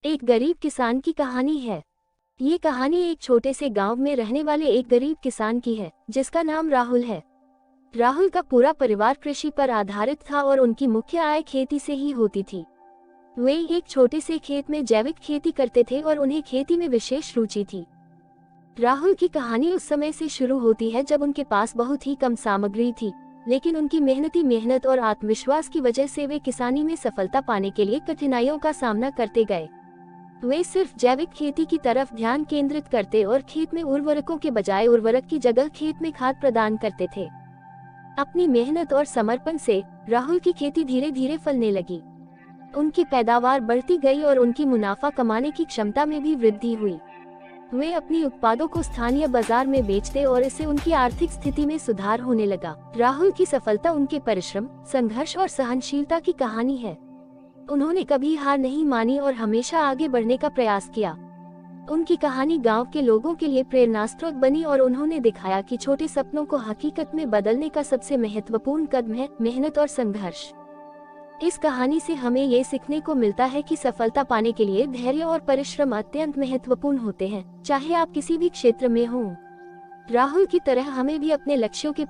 एक गरीब किसान की कहानी है। ये कहानी एक छोटे से गांव में रहने वाले एक गरीब किसान की है, जिसका नाम राहुल है। राहुल का पूरा परिवार कृषि पर आधारित था और उनकी मुख्य आय खेती से ही होती थी। वे एक छोटे से खेत में जैविक खेती करते थे और उन्हें खेती में विशेष रुचि थी। राहुल की कहानी उस समय से शुरू होती है जब उनके पास बहुत ही कम सामग्री थी, लेकिन उनकी मेहनत और आत्मविश्वास की वजह से वे किसानी में सफलता पाने के लिए कठिनाइयों का सामना करते गए। वे सिर्फ जैविक खेती की तरफ ध्यान केंद्रित करते और खेत में उर्वरकों के बजाय उर्वरक की जगह खेत में खाद प्रदान करते थे। अपनी मेहनत और समर्पण से राहुल की खेती धीरे धीरे फलने लगी। उनकी पैदावार बढ़ती गई और उनकी मुनाफा कमाने की क्षमता में भी वृद्धि हुई। वे अपनी उत्पादों को स्थानीय बाजार में बेचते और इससे उनकी आर्थिक स्थिति में सुधार होने लगा। राहुल की सफलता उनके परिश्रम, संघर्ष और सहनशीलता की कहानी है। उन्होंने कभी हार नहीं मानी और हमेशा आगे बढ़ने का प्रयास किया। उनकी कहानी गांव के लोगों के लिए प्रेरणास्रोत बनी और उन्होंने दिखाया कि छोटे सपनों को हकीकत में बदलने का सबसे महत्वपूर्ण कदम है मेहनत और संघर्ष। इस कहानी से हमें ये सीखने को मिलता है कि सफलता पाने के लिए धैर्य और परिश्रम अत्यंत महत्वपूर्ण होते हैं, चाहे आप किसी भी क्षेत्र में हों। राहुल की तरह हमें भी अपने लक्ष्यों के